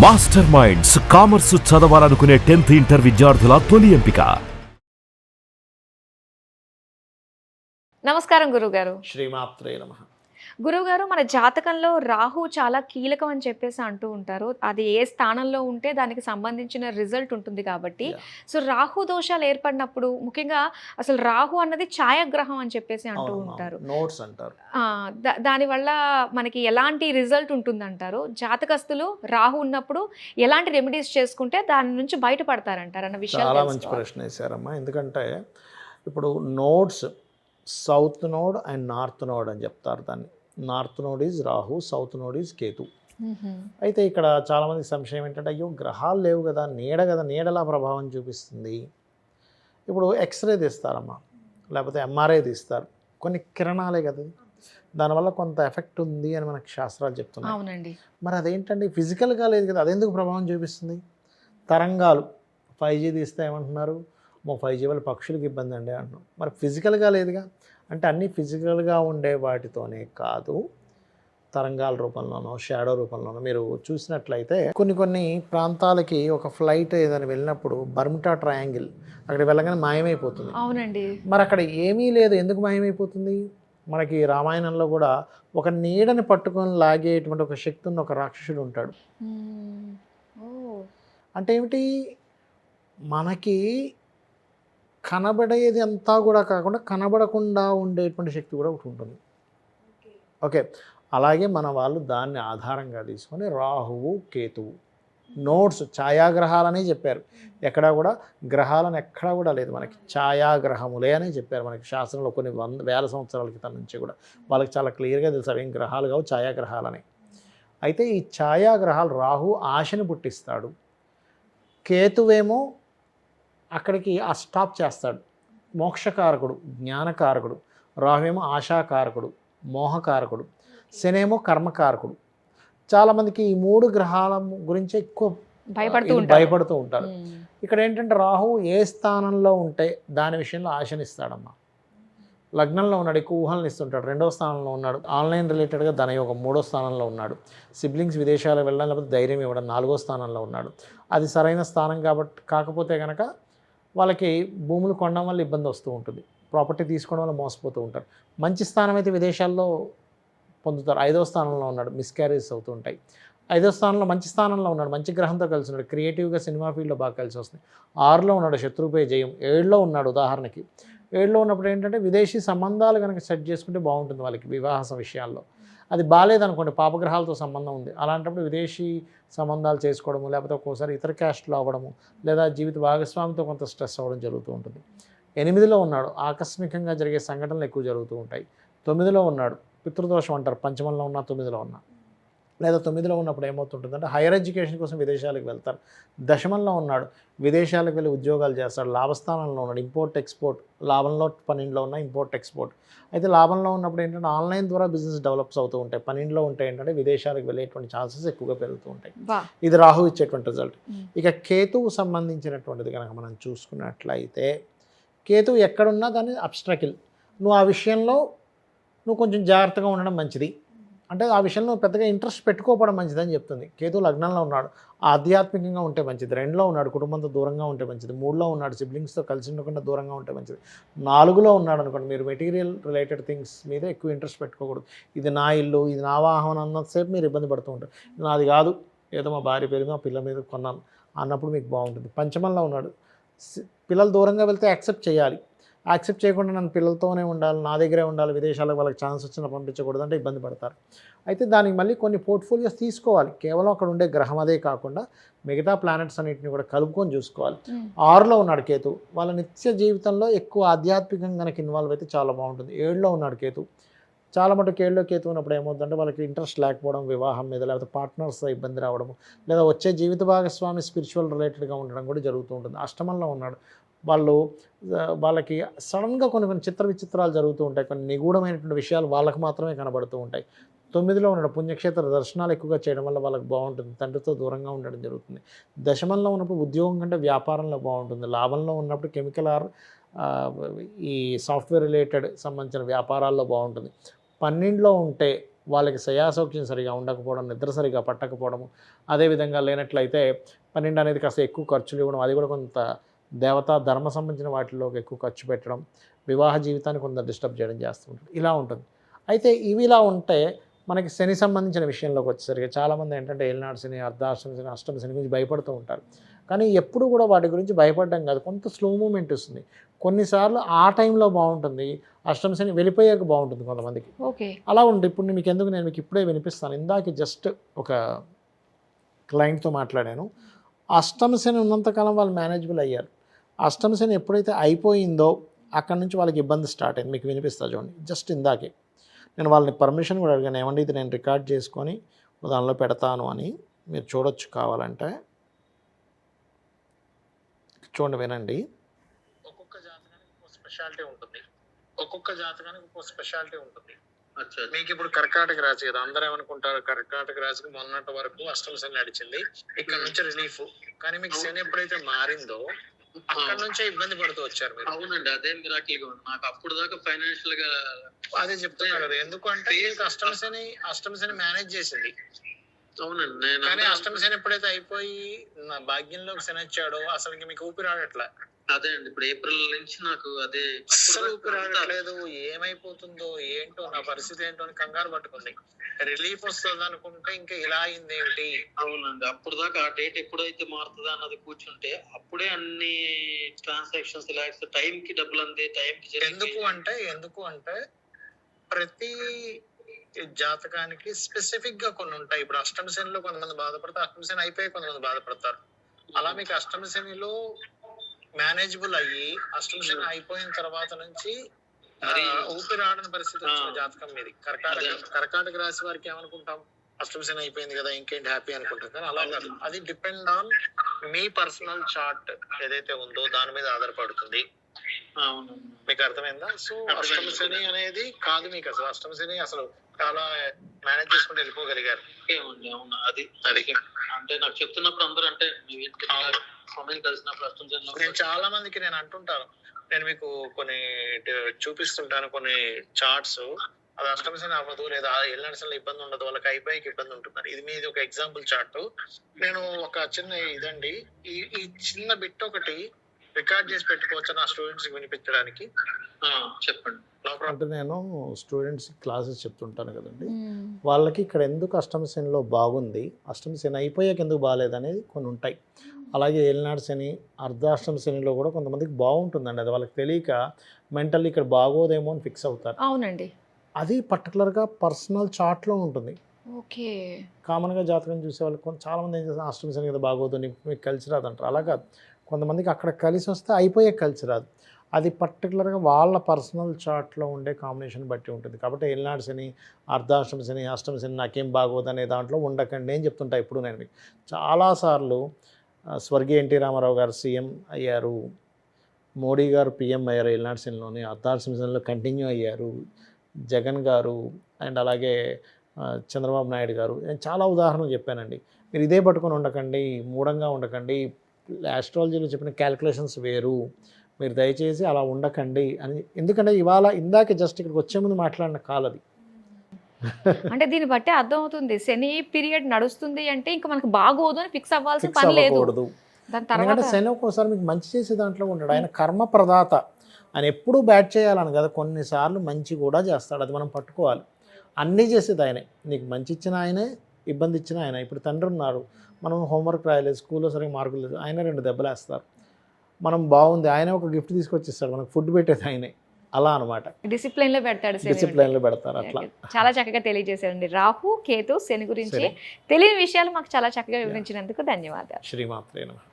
Master minds commerce చదవాలనుకునే 10th inter విద్యార్థుల తొలి ఎంపిక. నమస్కారం గురుగారు. శ్రీమాత్రే నమః. గురుగారు, మన జాతకంలో రాహు చాలా కీలకం అని చెప్పేసి అంటూ ఉంటారు. అది ఏ స్థానంలో ఉంటే దానికి సంబంధించిన రిజల్ట్ ఉంటుంది కాబట్టి. సో రాహు దోషాలు ఏర్పడినప్పుడు ముఖ్యంగా అసలు రాహు అన్నది ఛాయాగ్రహం అని చెప్పేసి అంటూ ఉంటారు. నోట్స్ అంటారు. దానివల్ల మనకి ఎలాంటి రిజల్ట్ ఉంటుందంటారు? జాతకస్తులు రాహు ఉన్నప్పుడు ఎలాంటి రెమెడీస్ చేసుకుంటే దాని నుంచి బయటపడతారంటారు అన్న విషయాలు చాలా మంచి ప్రశ్న వేశారమ్మా. ఎందుకంటే ఇప్పుడు nodes south node and north node అని చెప్తారు దాన్ని. North node is Rahu, south node is Ketu. అయితే ఇక్కడ చాలామందికి సంశయం ఏంటంటే, అయ్యో గ్రహాలు లేవు కదా, నీడ కదా, నీడలా ప్రభావం చూపిస్తుంది. ఇప్పుడు ఎక్స్రే తీస్తారమ్మా, లేకపోతే ఎంఆర్ఐ తీస్తారు, కొన్ని కిరణాలే కదా, దానివల్ల కొంత ఎఫెక్ట్ ఉంది అని మనకు శాస్త్రాలు చెప్తున్నాయి. అవునండి. మరి అదేంటండి, ఫిజికల్గా లేదు కదా, అదెందుకు ప్రభావం చూపిస్తుంది? తరంగాలు 5G తీస్తే ఏమంటున్నారు, 5G వల్ల పక్షులకు ఇబ్బంది అండి అంటున్నాం. మరి ఫిజికల్గా లేదుగా, అంటే అన్నీ ఫిజికల్గా ఉండే వాటితోనే కాదు, తరంగాల రూపంలోనో షాడో రూపంలోనో. మీరు చూసినట్లయితే కొన్ని ప్రాంతాలకి ఒక ఫ్లైట్ ఏదైనా వెళ్ళినప్పుడు బర్ముడా ట్రయాంగిల్ అక్కడ వెళ్ళగానే మాయమైపోతుంది. అవునండి. మరి అక్కడ ఏమీ లేదు, ఎందుకు మాయమైపోతుంది? మనకి రామాయణంలో కూడా ఒక నీడని పట్టుకొని లాగేటువంటి ఒక శక్తి ఉన్న ఒక రాక్షసుడు ఉంటాడు. అంటే ఏమిటి, మనకి కనబడేది అంతా కూడా కాకుండా కనబడకుండా ఉండేటువంటి శక్తి కూడా ఒకటి ఉంటుంది. ఓకే, అలాగే మన వాళ్ళు దాన్ని ఆధారంగా తీసుకొని రాహువు కేతువు నోట్స్ ఛాయాగ్రహాలనే చెప్పారు. ఎక్కడా కూడా గ్రహాలను ఎక్కడా కూడా లేదు, మనకి ఛాయాగ్రహములే అని చెప్పారు మనకి శాస్త్రంలో. కొన్ని వేల సంవత్సరాల క్రితం నుంచి కూడా వాళ్ళకి చాలా క్లియర్గా తెలుసు అవేం గ్రహాలు కావు, ఛాయాగ్రహాలని. అయితే ఈ ఛాయాగ్రహాలు, రాహు ఆశని పుట్టిస్తాడు, కేతువేమో అక్కడికి ఆ స్టాప్ చేస్తాడు, మోక్షకారకుడు, జ్ఞానకారకుడు. రాహువేమో ఆశాకారకుడు, మోహకారకుడు. శనేమో కర్మకారకుడు. చాలామందికి ఈ 3 గ్రహాల గురించి ఎక్కువ భయపడుతూ ఉంటారు. ఇక్కడ ఏంటంటే రాహు ఏ స్థానంలో ఉంటే దాని విషయంలో ఆశనిస్తాడమ్మా. లగ్నంలో ఉన్నాడు, ఎక్కువ ఊహలను ఇస్తుంటాడు. 2వ స్థానంలో ఉన్నాడు, ఆన్లైన్ రిలేటెడ్గా ధనయోగం. 3వ స్థానంలో ఉన్నాడు, సిబ్లింగ్స్ విదేశాలకు వెళ్ళడం లేకపోతే ధైర్యం ఇవ్వడం. 4వ స్థానంలో ఉన్నాడు, అది సరైన స్థానం కాబట్టి. కాకపోతే కనుక వాళ్ళకి భూములు కొనడం వల్ల ఇబ్బంది వస్తూ ఉంటుంది, ప్రాపర్టీ తీసుకోవడం వల్ల మోసపోతూ ఉంటారు. మంచి స్థానం అయితే విదేశాల్లో పొందుతారు. 5వ స్థానంలో ఉన్నాడు, మిస్క్యారేజెస్ అవుతూ ఉంటాయి. 5వ స్థానంలో మంచి స్థానంలో ఉన్నాడు, మంచి గ్రహంతో కలిసి ఉన్నాడు, క్రియేటివ్గా సినిమా ఫీల్డ్లో బాగా కలిసి వస్తుంది. 6లో ఉన్నాడు, శత్రుపై జయం. 7లో ఉన్నాడు, ఉదాహరణకి 7లో ఉన్నప్పుడు ఏంటంటే విదేశీ సంబంధాలు కనుక సెట్ చేసుకుంటే బాగుంటుంది వాళ్ళకి వివాహ విషయాల్లో. అది బాగాలేదనుకోండి, పాపగ్రహాలతో సంబంధం ఉంది, అలాంటప్పుడు విదేశీ సంబంధాలు చేసుకోవడము, లేకపోతే ఒక్కోసారి ఇతర క్యాస్ట్లో అవ్వడము, లేదా జీవిత భాగస్వామితో కొంత స్ట్రెస్ అవ్వడం జరుగుతూ ఉంటుంది. 8లో ఉన్నాడు, ఆకస్మికంగా జరిగే సంఘటనలు ఎక్కువ జరుగుతూ ఉంటాయి. 9లో ఉన్నాడు, పితృదోషం అంటారు, పంచమంలో ఉన్నా 9లో ఉన్నా. లేదా 9లో ఉన్నప్పుడు ఏమవుతుంటుందంటే హైయర్ ఎడ్యుకేషన్ కోసం విదేశాలకు వెళ్తారు. దశమంలో ఉన్నాడు, విదేశాలకు వెళ్ళి ఉద్యోగాలు చేస్తాడు. లాభస్థానంలో ఉన్నాడు, ఇంపోర్ట్ ఎక్స్పోర్ట్. లాభంలో 12లో ఉన్న ఇంపోర్ట్ ఎక్స్పోర్ట్. అయితే లాభంలో ఉన్నప్పుడు ఏంటంటే ఆన్లైన్ ద్వారా బిజినెస్ డెవలప్స్ అవుతూ ఉంటాయి. 12లో ఉంటే ఏంటంటే విదేశాలకు వెళ్ళేటువంటి ఛాన్సెస్ ఎక్కువగా పెరుగుతూ ఉంటాయి. ఇది రాహు ఇచ్చేటువంటి రిజల్ట్. ఇక కేతువు సంబంధించినటువంటిది కనుక మనం చూసుకున్నట్లయితే, కేతువు ఎక్కడున్నా దాన్ని అబ్స్ట్రకిల్. నువ్వు ఆ విషయంలో నువ్వు కొంచెం జాగ్రత్తగా ఉండడం మంచిది, అంటే ఆ విషయంలో పెద్దగా ఇంట్రెస్ట్ పెట్టుకోవడం మంచిదని చెప్తుంది. కేతు లగ్నంలో ఉన్నాడు, ఆధ్యాత్మికంగా ఉంటే మంచిది. 2లో ఉన్నాడు, కుటుంబంతో దూరంగా ఉంటే మంచిది. 3లో ఉన్నాడు, సిబ్లింగ్స్తో కలిసి ఉండకుండా దూరంగా ఉంటే మంచిది. 4లో ఉన్నాడు అనుకోండి, మీరు మెటీరియల్ రిలేటెడ్ థింగ్స్ మీద ఎక్కువ ఇంట్రెస్ట్ పెట్టుకోకూడదు. ఇది నా ఇల్లు, ఇది నా వాహనం అన్నసేపు మీరు ఇబ్బంది పడుతూ ఉంటారు. నాది కాదు, ఏదో మా భార్య పేరు మా పిల్లల మీద కొన్నాను అన్నప్పుడు మీకు బాగుంటుంది. పంచమంలో ఉన్నాడు, పిల్లలు దూరంగా వెళ్తే యాక్సెప్ట్ చేయాలి. యాక్సెప్ట్ చేయకుండా నన్ను పిల్లలతోనే ఉండాలి, నా దగ్గరే ఉండాలి, విదేశాలకు వాళ్ళకి ఛాన్స్ వచ్చినా పంపించకూడదు అంటే ఇబ్బంది పడతారు. అయితే దానికి మళ్ళీ కొన్ని పోర్ట్ఫోలియోస్ తీసుకోవాలి. కేవలం అక్కడ ఉండే గ్రహం అదే కాకుండా మిగతా ప్లానెట్స్ అన్నింటిని కూడా కలుపుకొని చూసుకోవాలి. 6లో ఉన్నాడు కేతు, వాళ్ళ నిత్య జీవితంలో ఎక్కువ ఆధ్యాత్మికంగా కనుక ఇన్వాల్వ్ అయితే చాలా బాగుంటుంది. 7లో ఉన్నాడు కేతు, చాలా మటుకు 7లో కేతు ఉన్నప్పుడు ఏమవుతుందంటే వాళ్ళకి ఇంట్రెస్ట్ లేకపోవడం, వివాహం మీద, లేకపోతే పార్ట్నర్స్ ఇబ్బంది రావడము, లేదా వచ్చే జీవిత భాగస్వామి స్పిరిచువల్ రిలేటెడ్గా ఉండడం కూడా జరుగుతూ ఉంటుంది. 8మంలో ఉన్నాడు, వాళ్ళకి సడన్గా కొన్ని చిత్ర విచిత్రాలు జరుగుతూ ఉంటాయి, కొన్ని నిగూఢమైనటువంటి విషయాలు వాళ్ళకి మాత్రమే కనబడుతూ ఉంటాయి. 9లో ఉన్నాడు, పుణ్యక్షేత్ర దర్శనాలు ఎక్కువగా చేయడం వల్ల వాళ్ళకి బాగుంటుంది, తండ్రితో దూరంగా ఉండడం జరుగుతుంది. దశమంలో ఉన్నప్పుడు ఉద్యోగం కంటే వ్యాపారంలో బాగుంటుంది. లాభంలో ఉన్నప్పుడు కెమికల్ ఈ సాఫ్ట్వేర్ రిలేటెడ్ సంబంధించిన వ్యాపారాల్లో బాగుంటుంది. 12లో ఉంటే వాళ్ళకి శయాసౌఖ్యం సరిగా ఉండకపోవడం, నిద్ర సరిగా పట్టకపోవడము, అదేవిధంగా లేనట్లయితే 12 అనేది కాస్త ఎక్కువ ఖర్చులు ఇవ్వడం, అది కూడా కొంత దేవతా ధర్మ సంబంధించిన వాటిలోకి ఎక్కువ ఖర్చు పెట్టడం, వివాహ జీవితాన్ని కొంత డిస్టర్బ్ చేయడం చేస్తూ ఉంటుంది. ఇలా ఉంటుంది. అయితే ఇవి ఇలా ఉంటే మనకి శని సంబంధించిన విషయంలోకి వచ్చేసరికి చాలామంది ఏంటంటే ఏలినాడు శని, అర్ధాష్టమ శని, అష్టమ శని గురించి భయపడుతూ ఉంటారు. కానీ ఎప్పుడు కూడా వాటి గురించి భయపడడం కాదు, కొంత స్లో మూమెంట్ వస్తుంది. కొన్నిసార్లు ఆ టైంలో బాగుంటుంది, అష్టమ శని వెళ్ళిపోయాక బాగుంటుంది కొంతమందికి. ఓకే, అలా ఉంటుంది. ఇప్పుడు మీకు ఎందుకు నేను మీకు ఇప్పుడే వినిపిస్తాను. ఇందాక జస్ట్ ఒక క్లయింట్తో మాట్లాడాను. అష్టమ శని ఉన్నంతకాలం వాళ్ళు మేనేజబుల్ అయ్యారు. అష్టమ శని ఎప్పుడైతే అయిపోయిందో అక్కడి నుంచి వాళ్ళకి ఇబ్బంది స్టార్ట్ అయింది. మీకు వినిపిస్తా చూడండి. జస్ట్ ఇందాకే నేను వాళ్ళని పర్మిషన్ కూడా అడిగాను, ఏమండి ఇది నేను రికార్డ్ చేసుకొని దానిలో పెడతాను అని, మీరు చూడొచ్చు కావాలంటే. చూడండి, వినండి. ఒక్కొక్క జాతకానికి ఒక స్పెషాలిటీ ఉంటుంది, ఒక్కొక్క జాతకానికి ఒక స్పెషాలిటీ ఉంటుంది. మీకు ఇప్పుడు కర్కాటక రాశి కదా, అందరూ ఏమనుకుంటారు కర్కాటక రాశికి మొన్నటి వరకు అష్టమ శని నడిచింది, ఇక్కడ నుంచి రిలీఫ్. కానీ మీకు శని ఎప్పుడైతే మారిందో అక్కడ నుంచే ఇబ్బంది పడుతూ వచ్చారు మీరు. అవునండి, అదే మిరాకిల్ గా ఉంది నాకు. అప్పుడు దాకా ఫైనాన్షియల్ గా అదే చెప్తున్నా కదా, ఎందుకంటే అష్టమ శని మేనేజ్ చేసింది. అవునండి, నేను కానీ అష్టమ శని ఎప్పుడైతే అయిపోయి నా భాగ్యంలోకి శని వచ్చాడో అసలు ఇంక మీకు ఊపిరి ఆడట్లా. అదే అండి, ఇప్పుడు ఏప్రిల్ నుంచి నాకు అదే అస్సలు ఊపిరి ఆడట్లేదు. ఏమైపోతుందో ఏంటో, నా పరిస్థితి ఏంటో అని కంగారు పట్టుకుంది. రిలీఫ్ వస్తుంది అనుకుంటే ఇంకా ఇలా అయింది ఏమిటి. అవునండి, అప్పుడు దాకా ఆ డేట్ ఎప్పుడైతే మారుతుందా అన్నది కూర్చుంటే అప్పుడే అన్ని ట్రాన్సాక్షన్స్ ఇలా టైం కి డబ్బులు అందే టైం కి. ఎందుకు అంటే ప్రతి జాతకానికి స్పెసిఫిక్ గా కొన్ని ఉంటాయి. ఇప్పుడు అష్టమ శనిలో కొంతమంది బాధపడతారు, అష్టమ శని అయిపోయి కొంతమంది బాధపడతారు. అలా మీకు అష్టమ శనిలో మేనేజబుల్ అయ్యి అష్టమ శని అయిపోయిన తర్వాత నుంచి ఊపిరి ఆడని పరిస్థితి వచ్చిన జాతకం మీది. కర్కాటక రాశి వారికి ఏమనుకుంటాం, అష్టమ శని అయిపోయింది కదా ఇంకేంటి హ్యాపీ అనుకుంటాం. కానీ అలా కాదు, అది depend on me personal chart ఏదైతే ఉందో దాని మీద ఆధారపడుతుంది. మీకు అర్థమైందా? సో అష్టమ శని అనేది కాదు మీకు అసలు. అష్టమ శని అసలు చాలా మేనేజ్ చేసుకుని వెళ్ళిపోగలిగారు. అది అంటే నాకు చెప్తున్నప్పుడు అందరూ అంటే సమయం కలిసినప్పుడు అష్టమ శని నేను చాలా మందికి నేను అంటుంటాను, నేను మీకు కొన్ని చూపిస్తుంటాను కొన్ని చార్ట్స్. అది అష్టమ శని అవ్వదు లేదా ఏలినాడు శనిలో ఇబ్బంది ఉండదు, వాళ్ళకి అయిపోయికి ఇబ్బంది ఉంటున్నారు. ఇది మీది ఒక ఎగ్జాంపుల్ చార్ట్. నేను ఒక చిన్న ఇదండి, ఈ చిన్న బిట్ ఒకటి రికార్డ్ చేసి పెట్టుకోవచ్చు నా స్టూడెంట్స్ వినిపించడానికి. చెప్పండి. అంటే నేను స్టూడెంట్స్ క్లాసెస్ చెప్తుంటాను కదండి, వాళ్ళకి ఇక్కడ ఎందుకు అష్టమ శనిలో బాగుంది, అష్టమ శని అయిపోయాక ఎందుకు బాగాలేదు అనేది కొన్ని ఉంటాయి. అలాగే ఏలినాడు శని, అర్ధాష్టమ శనిలో కూడా కొంతమందికి బాగుంటుందండి. అది వాళ్ళకి తెలియక మెంటల్లీ ఇక్కడ బాగోదేమో అని ఫిక్స్ అవుతారు. అవునండి, అది పర్టికులర్గా పర్సనల్ చార్ట్లో ఉంటుంది. ఓకే, కామన్గా జాతకం చూసే వాళ్ళు చాలామంది ఏం చేస్తారు, అష్టమ శని కదా బాగోదు మీకు కలిసి రాదంటారు. అలా కాదు, కొంతమందికి అక్కడ కలిసి వస్తే అయిపోయే కలిసి రాదు. అది పర్టికులర్గా వాళ్ళ పర్సనల్ చార్ట్లో ఉండే కాంబినేషన్ బట్టి ఉంటుంది. కాబట్టి ఏలినాడు శని, అర్ధాష్టమ శని, అష్టమ శని నాకేం బాగోదు అనే దాంట్లో ఉండకండి అని చెప్తుంటా ఇప్పుడు నేను మీకు. చాలాసార్లు స్వర్గీయ ఎన్టీ రామారావు గారు సీఎం అయ్యారు, మోడీ గారు పిఎం అయ్యారు ఏలినాడు శనిలోని, అర్ధాష్టమ శనిలో కంటిన్యూ అయ్యారు, జగన్ గారు అండ్ అలాగే చంద్రబాబు నాయుడు గారు. నేను చాలా ఉదాహరణలు చెప్పానండి. మీరు ఇదే పట్టుకొని ఉండకండి, మూఢంగా ఉండకండి, ఆస్ట్రాలజీలో చెప్పిన క్యాలిక్యులేషన్స్ వేరు, మీరు దయచేసి అలా ఉండకండి అని. ఎందుకంటే ఇవాళ ఇందాక జస్ట్ ఇక్కడికి వచ్చే ముందు మాట్లాడిన కాల్ అది. అంటే దీన్ని బట్టి అర్థం అవుతుంది శని పీరియడ్ నడుస్తుంది అంటే ఇంకా మనకు బాగోదు అని ఫిక్స్ అవ్వాల్సిన పని లేదు. ఎందుకంటే శని ఒక్కోసారి మీకు మంచి చేసే దాంట్లో ఉండడు, ఆయన కర్మ ప్రదాత. ఆయన ఎప్పుడూ బ్యాట్ చేయాలని కదా, కొన్నిసార్లు మంచి కూడా చేస్తాడు, అది మనం పట్టుకోవాలి. అన్నీ చేసేది ఆయనే, నీకు మంచి ఇచ్చిన ఆయనే, ఇబ్బంది ఇచ్చిన ఆయన. ఇప్పుడు తండ్రి ఉన్నారు, మనం హోంవర్క్ రాయలేదు, స్కూల్లో సరిగ్గా మార్కులు లేదు, ఆయన 2 దెబ్బలు వేస్తారు. మనం బాగుంది, ఆయనే ఒక గిఫ్ట్ తీసుకొచ్చిస్తాడు, మనకు ఫుడ్ పెట్టేది ఆయనే. అలా అనమాట, డిసిప్లైన్లో పెడతాడు, డిసిప్లైన్లో పెడతారు. అట్లా చాలా చక్కగా తెలియజేశారండి. రాహు కేతు శని గురించి తెలియని విషయాలు మాకు చాలా చక్కగా వివరించినందుకు ధన్యవాదాలు. శ్రీమాత్రే నమః.